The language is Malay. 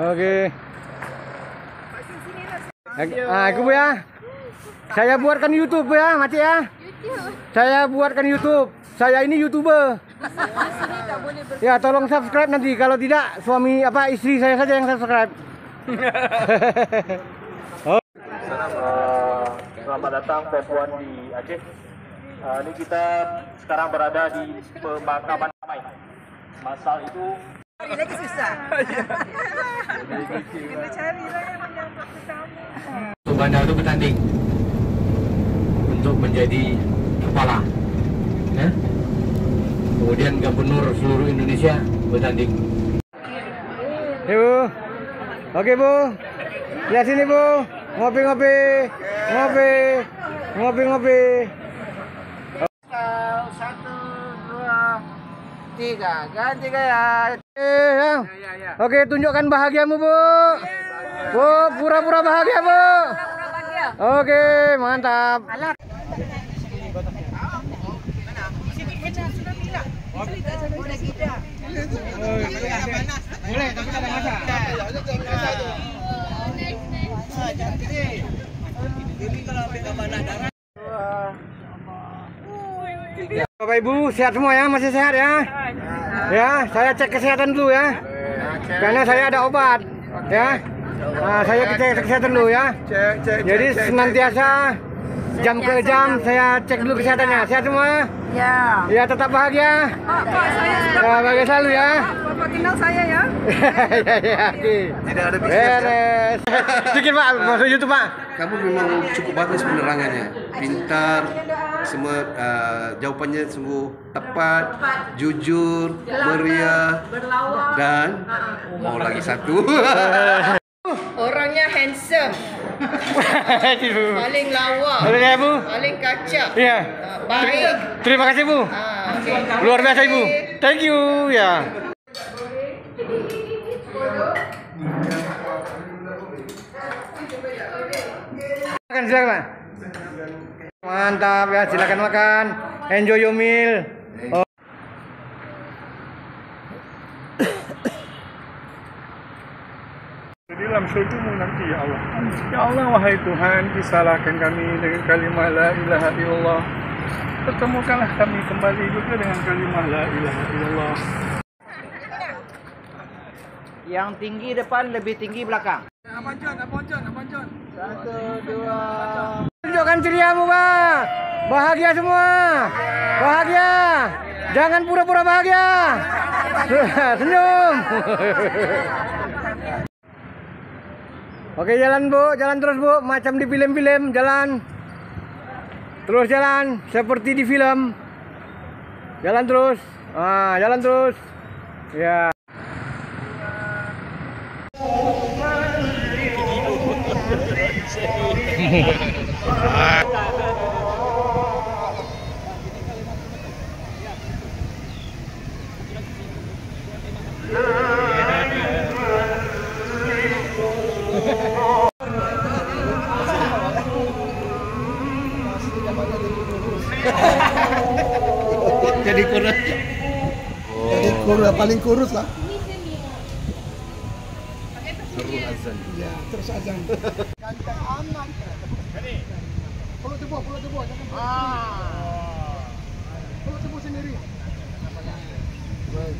Oke. Aku Bu ya. Saya buatkan YouTube ya, Mati ya. Saya buatkan YouTube. Saya ini YouTuber. Ya, tolong subscribe nanti. Kalau tidak, suami istri saya saja yang subscribe. Selamat datang F1 di Aceh. Ini kita sekarang berada di pemakaman Damai. Masal itu lagi susah. Kita carilah yang menyambut tamu. Bandar itu bertanding untuk menjadi kepala, ya. Kemudian gubernur seluruh Indonesia bertanding. Bu, oke Bu, ya sini Bu, ngopi-ngopi. Satu, dua, tiga, ganti gaya. Oke, tunjukkan bahagiamu Bu. Bu, pura-pura bahagia Bu. Oke, mantap. Boleh, tapi ada masak. Bapak Ibu sehat semua ya, masih sehat ya? Ya, saya cek kesehatan dulu ya. Karena saya ada obat, ya. Nah, saya cek kesehatan dulu ya. Jadi senantiasa jam ke jam saya cek dulu kesehatannya. Sehat semua? Ya. Ya, tetap bahagia. Pak, saya sudah bahagia selalu ya. Bapak kenal saya ya. Ya. tidak ada Beres. Sedikit Pak, masuk YouTube Pak. Kamu memang cukup bagus penerangannya, pintar, semua jawabannya sungguh tepat, jujur, meriah, dan mau lagi satu. Orangnya handsome, paling lawa, Oke Bu. paling kacak, Iya. baik. Terima kasih Bu. Okay. Luar biasa Ibu. Thank you ya. Makan silakan Pak. Mantap ya, silakan makan. Enjoy your meal. Oh. Di dalam syurgamu nanti ya Allah. Ya Allah, wahai Tuhan, disalahkan kami dengan kalimah la ilaha illallah. Pertemukanlah kami kembali juga dengan kalimah la ilaha illallah. Yang tinggi depan lebih tinggi belakang. Abang John. Satu, dua. Tunjukkan ceriamu Pak. Bahagia semua. Bahagia. Jangan pura-pura bahagia. Senyum. Oke, jalan Bu, jalan terus Bu, macam di film-film, jalan. Terus jalan seperti di film. Jalan terus. Jalan terus. Ya. Jadi kurus. Jadi kurus, paling kurus lah. Ya, terus azan. Ganteng aman. Pulau tebu, jangan. Pulau tebu sendiri. Baik.